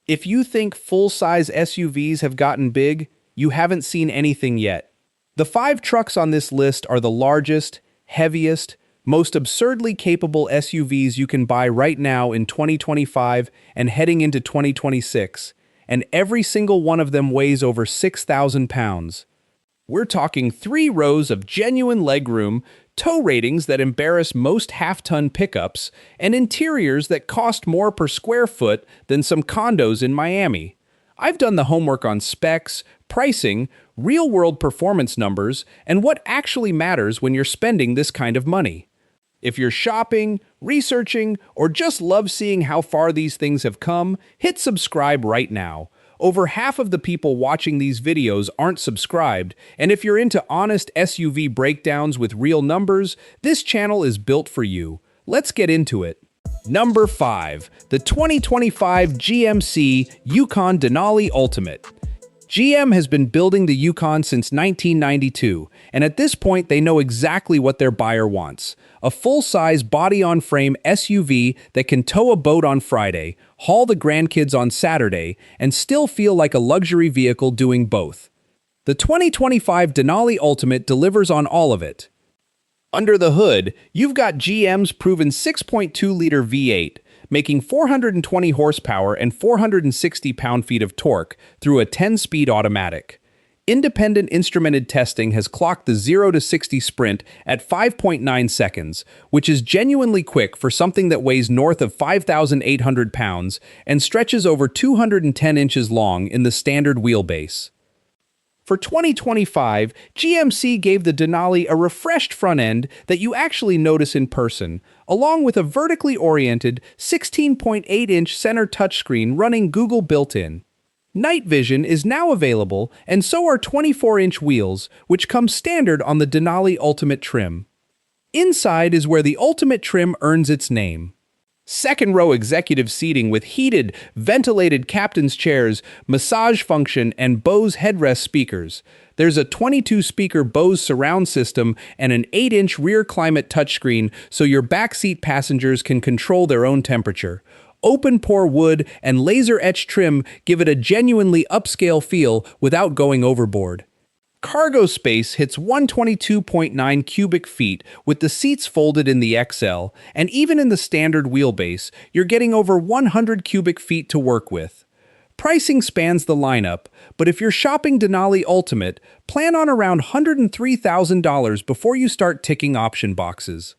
If you think full-size SUVs have gotten big, you haven't seen anything yet. The 5 trucks on this list are the largest, heaviest, most absurdly capable SUVs you can buy right now in 2025 and heading into 2026, and every single one of them weighs over 6,000 pounds. We're talking 3 rows of genuine legroom, tow ratings that embarrass most half-ton pickups, and interiors that cost more per square foot than some condos in Miami. I've done the homework on specs, pricing, real-world performance numbers, and what actually matters when you're spending this kind of money. If you're shopping, researching, or just love seeing how far these things have come, hit subscribe right now. Over half of the people watching these videos aren't subscribed, and if you're into honest SUV breakdowns with real numbers, this channel is built for you. Let's get into it. Number 5. The 2025 GMC Yukon Denali Ultimate. GM has been building the Yukon since 1992, and at this point they know exactly what their buyer wants. A full-size body-on-frame SUV that can tow a boat on Friday, haul the grandkids on Saturday, and still feel like a luxury vehicle doing both. The 2025 Denali Ultimate delivers on all of it. Under the hood, you've got GM's proven 6.2-liter V8, making 420 horsepower and 460 pound-feet of torque through a 10-speed automatic. Independent instrumented testing has clocked the 0 to 60 sprint at 5.9 seconds, which is genuinely quick for something that weighs north of 5,800 pounds and stretches over 210 inches long in the standard wheelbase. For 2025, GMC gave the Denali a refreshed front end that you actually notice in person, along with a vertically oriented 16.8-inch center touchscreen running Google built-in. Night vision is now available, and so are 24-inch wheels, which come standard on the Denali Ultimate trim. Inside is where the Ultimate trim earns its name. Second-row executive seating with heated, ventilated captain's chairs, massage function, and Bose headrest speakers. There's a 22-speaker Bose surround system and an 8-inch rear climate touchscreen so your backseat passengers can control their own temperature. Open-pore wood and laser-etched trim give it a genuinely upscale feel without going overboard. Cargo space hits 122.9 cubic feet with the seats folded in the XL, and even in the standard wheelbase, you're getting over 100 cubic feet to work with. Pricing spans the lineup, but if you're shopping Denali Ultimate, plan on around $103,000 before you start ticking option boxes.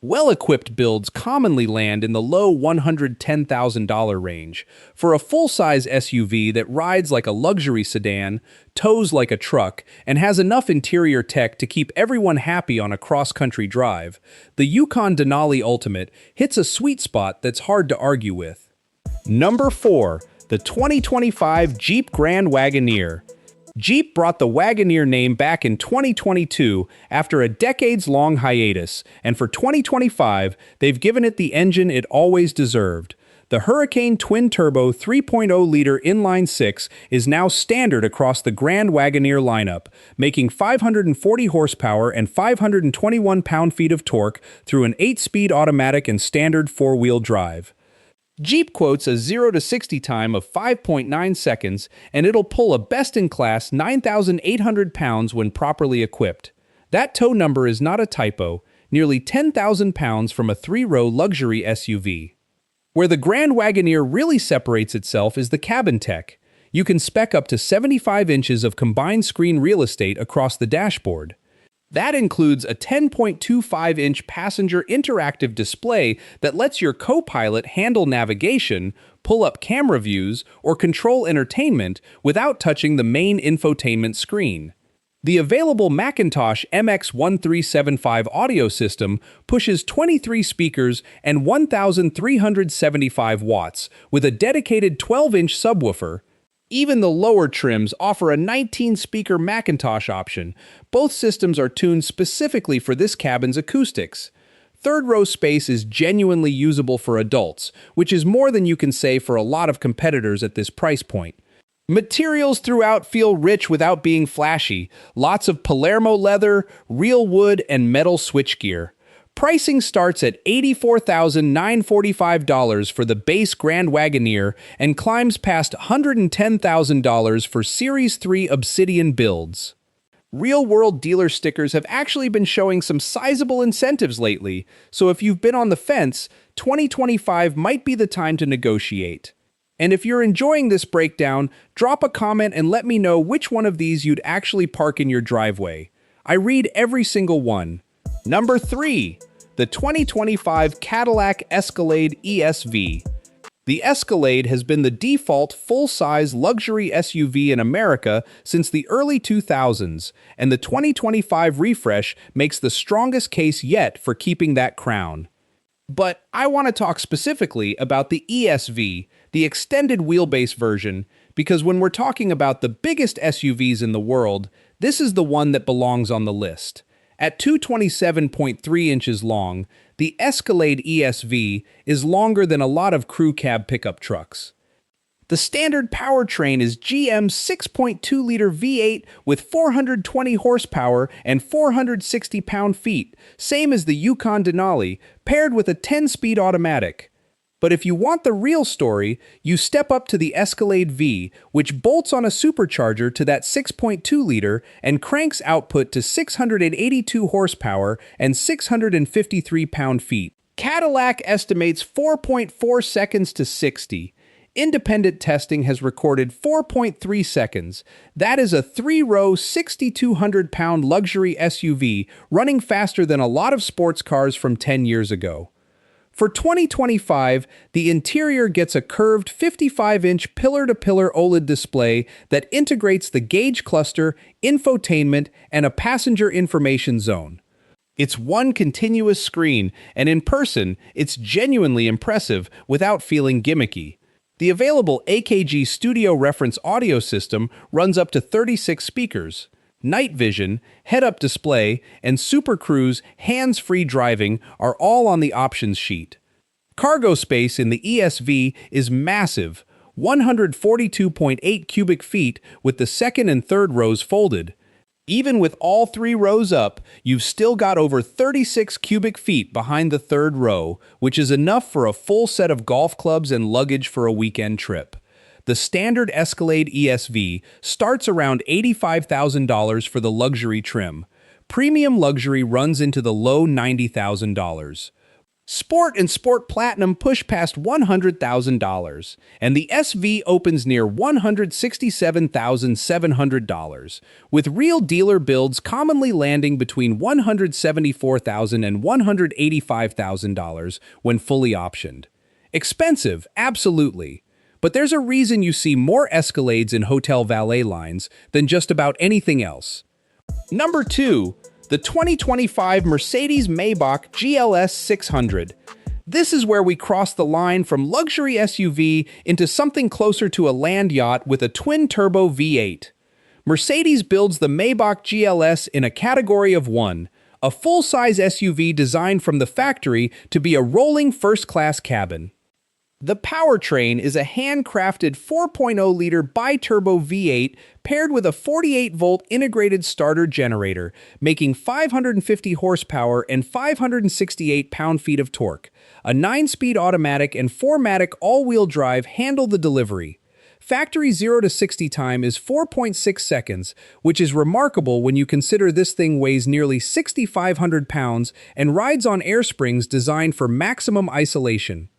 Well-equipped builds commonly land in the low $110,000 range. For a full-size SUV that rides like a luxury sedan, tows like a truck, and has enough interior tech to keep everyone happy on a cross-country drive, the Yukon Denali Ultimate hits a sweet spot that's hard to argue with. Number 4. The 2025 Jeep Grand Wagoneer. Jeep brought the Wagoneer name back in 2022 after a decades-long hiatus, and for 2025, they've given it the engine it always deserved. The Hurricane twin-turbo 3.0-liter inline-six is now standard across the Grand Wagoneer lineup, making 540 horsepower and 521 pound-feet of torque through an 8-speed automatic and standard 4-wheel drive. Jeep quotes a 0 to 60 time of 5.9 seconds, and it'll pull a best-in-class 9,800 pounds when properly equipped. That tow number is not a typo, nearly 10,000 pounds from a 3-row luxury SUV. Where the Grand Wagoneer really separates itself is the cabin tech. You can spec up to 75 inches of combined screen real estate across the dashboard. That includes a 10.25-inch passenger interactive display that lets your co-pilot handle navigation, pull up camera views, or control entertainment without touching the main infotainment screen. The available Macintosh MX1375 audio system pushes 23 speakers and 1,375 watts with a dedicated 12-inch subwoofer. Even the lower trims offer a 19-speaker Macintosh option. Both systems are tuned specifically for this cabin's acoustics. Third-row space is genuinely usable for adults, which is more than you can say for a lot of competitors at this price point. Materials throughout feel rich without being flashy. Lots of Palermo leather, real wood, and metal switchgear. Pricing starts at $84,945 for the base Grand Wagoneer and climbs past $110,000 for Series 3 Obsidian builds. Real-world dealer stickers have actually been showing some sizable incentives lately, so if you've been on the fence, 2025 might be the time to negotiate. And if you're enjoying this breakdown, drop a comment and let me know which one of these you'd actually park in your driveway. I read every single one. Number 3. The 2025 Cadillac Escalade ESV. The Escalade has been the default full-size luxury SUV in America since the early 2000s, and the 2025 refresh makes the strongest case yet for keeping that crown. But I want to talk specifically about the ESV, the extended wheelbase version, because when we're talking about the biggest SUVs in the world, this is the one that belongs on the list. At 227.3 inches long, the Escalade ESV is longer than a lot of crew cab pickup trucks. The standard powertrain is GM's 6.2-liter V8 with 420 horsepower and 460 pound-feet, same as the Yukon Denali, paired with a 10-speed automatic. But if you want the real story, you step up to the Escalade-V, which bolts on a supercharger to that 6.2-liter and cranks output to 682 horsepower and 653 pound-feet. Cadillac estimates 4.4 seconds to 60. Independent testing has recorded 4.3 seconds. That is a 3-row, 6,200-pound luxury SUV running faster than a lot of sports cars from 10 years ago. For 2025, the interior gets a curved 55-inch pillar-to-pillar OLED display that integrates the gauge cluster, infotainment, and a passenger information zone. It's one continuous screen, and in person, it's genuinely impressive without feeling gimmicky. The available AKG Studio Reference audio system runs up to 36 speakers. Night vision, head-up display, and Super Cruise hands-free driving are all on the options sheet. Cargo space in the ESV is massive, 142.8 cubic feet with the second and third rows folded. Even with all 3 rows up, you've still got over 36 cubic feet behind the third row, which is enough for a full set of golf clubs and luggage for a weekend trip. The standard Escalade ESV starts around $85,000 for the luxury trim. Premium luxury runs into the low $90,000. Sport and Sport Platinum push past $100,000, and the SV opens near $167,700, with real dealer builds commonly landing between $174,000 and $185,000 when fully optioned. Expensive, absolutely. But there's a reason you see more Escalades in hotel valet lines than just about anything else. Number 2. The 2025 Mercedes-Maybach GLS 600. This is where we cross the line from luxury SUV into something closer to a land yacht with a twin-turbo V8. Mercedes builds the Maybach GLS in a category of one, a full-size SUV designed from the factory to be a rolling first-class cabin. The powertrain is a handcrafted 4.0-liter bi-turbo V8 paired with a 48-volt integrated starter generator, making 550 horsepower and 568 pound-feet of torque. A 9-speed automatic and 4-matic all-wheel drive handle the delivery. Factory 0 to 60 time is 4.6 seconds, which is remarkable when you consider this thing weighs nearly 6,500 pounds and rides on air springs designed for maximum isolation.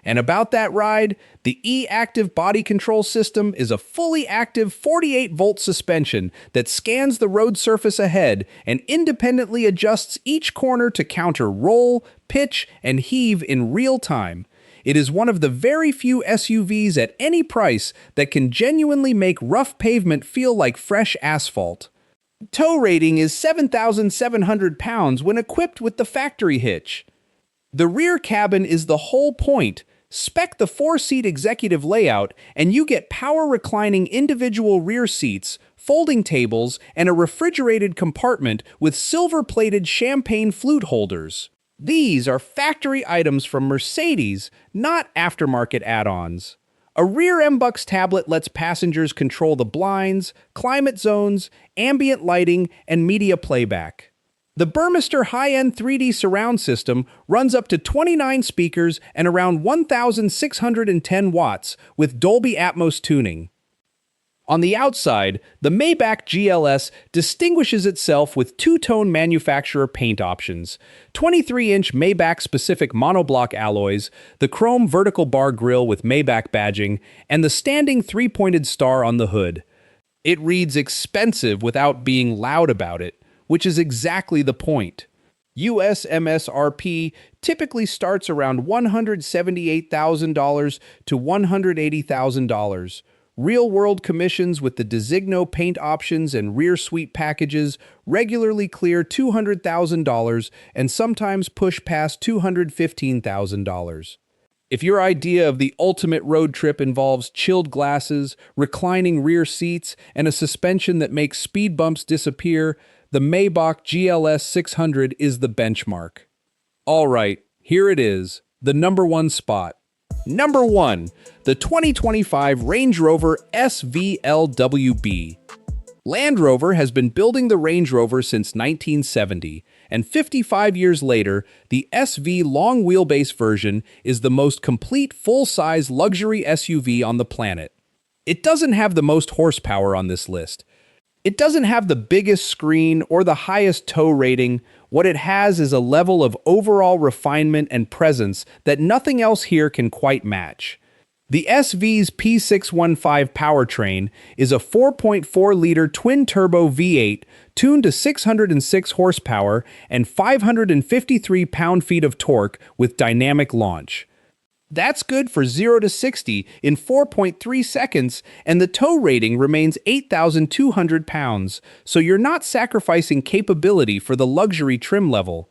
And about that ride, the e-Active body control system is a fully active 48-volt suspension that scans the road surface ahead and independently adjusts each corner to counter roll, pitch, and heave in real time. It is one of the very few SUVs at any price that can genuinely make rough pavement feel like fresh asphalt. Tow rating is 7,700 pounds when equipped with the factory hitch. The rear cabin is the whole point. Spec the 4-seat executive layout, and you get power reclining individual rear seats, folding tables, and a refrigerated compartment with silver-plated champagne flute holders. These are factory items from Mercedes, not aftermarket add-ons. A rear MBUX tablet lets passengers control the blinds, climate zones, ambient lighting, and media playback. The Burmester high-end 3D surround system runs up to 29 speakers and around 1,610 watts with Dolby Atmos tuning. On the outside, the Maybach GLS distinguishes itself with two-tone manufacturer paint options, 23-inch Maybach-specific monoblock alloys, the chrome vertical bar grille with Maybach badging, and the standing three-pointed star on the hood. It reads expensive without being loud about it, which is exactly the point. US MSRP typically starts around $178,000 to $180,000. Real-world commissions with the Designo paint options and rear suite packages regularly clear $200,000 and sometimes push past $215,000. If your idea of the ultimate road trip involves chilled glasses, reclining rear seats, and a suspension that makes speed bumps disappear, the Maybach GLS 600 is the benchmark. All right, here it is, the number one spot. Number 1, the 2025 Range Rover SV LWB. Land Rover has been building the Range Rover since 1970, and 55 years later, the SV long wheelbase version is the most complete full-size luxury SUV on the planet. It doesn't have the most horsepower on this list. It doesn't have the biggest screen or the highest tow rating. What it has is a level of overall refinement and presence that nothing else here can quite match. The SV's P615 powertrain is a 4.4-liter twin-turbo V8 tuned to 606 horsepower and 553 pound-feet of torque with dynamic launch. That's good for 0 to 60 in 4.3 seconds, and the tow rating remains 8,200 pounds, so you're not sacrificing capability for the luxury trim level.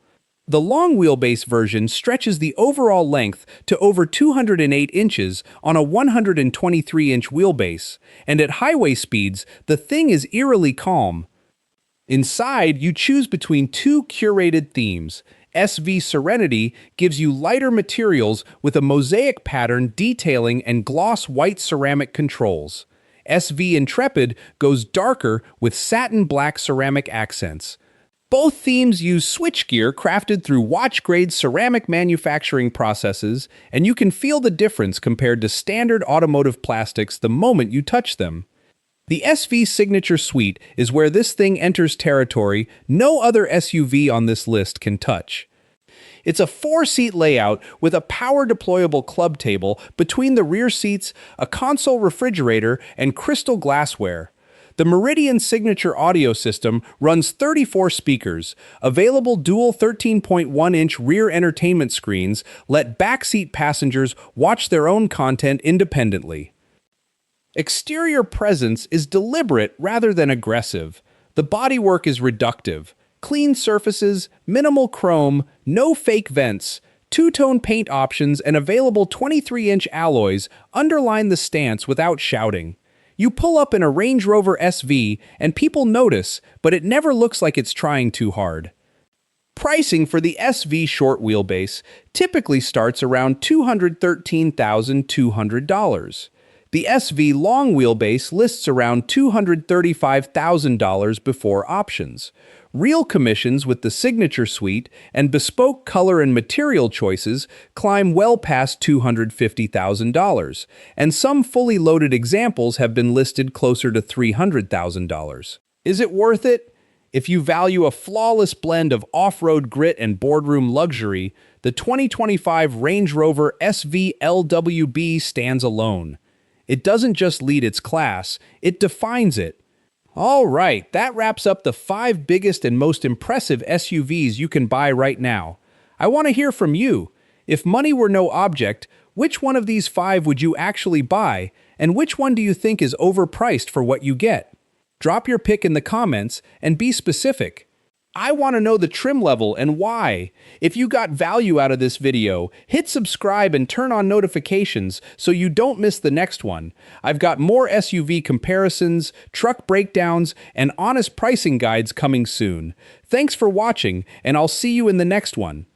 The long wheelbase version stretches the overall length to over 208 inches on a 123-inch wheelbase, and at highway speeds, the thing is eerily calm. Inside, you choose between two curated themes. SV Serenity gives you lighter materials with a mosaic pattern detailing and gloss white ceramic controls. SV Intrepid goes darker with satin black ceramic accents. Both themes use switchgear crafted through watch-grade ceramic manufacturing processes, and you can feel the difference compared to standard automotive plastics the moment you touch them. The SV Signature Suite is where this thing enters territory no other SUV on this list can touch. It's a 4-seat layout with a power-deployable club table between the rear seats, a console refrigerator, and crystal glassware. The Meridian Signature audio system runs 34 speakers. Available dual 13.1-inch rear entertainment screens let backseat passengers watch their own content independently. Exterior presence is deliberate rather than aggressive. The bodywork is reductive. Clean surfaces, minimal chrome, no fake vents, two-tone paint options, and available 23-inch alloys underline the stance without shouting. You pull up in a Range Rover SV and people notice, but it never looks like it's trying too hard. Pricing for the SV short wheelbase typically starts around $213,200. The SV long wheelbase lists around $235,000 before options. Real commissions with the Signature Suite and bespoke color and material choices climb well past $250,000, and some fully loaded examples have been listed closer to $300,000. Is it worth it? If you value a flawless blend of off-road grit and boardroom luxury, the 2025 Range Rover SV LWB stands alone. It doesn't just lead its class, it defines it. All right, that wraps up the 5 biggest and most impressive SUVs you can buy right now. I want to hear from you. If money were no object, which one of these 5 would you actually buy, and which one do you think is overpriced for what you get? Drop your pick in the comments and be specific. I want to know the trim level and why. If you got value out of this video, hit subscribe and turn on notifications so you don't miss the next one. I've got more SUV comparisons, truck breakdowns, and honest pricing guides coming soon. Thanks for watching, and I'll see you in the next one.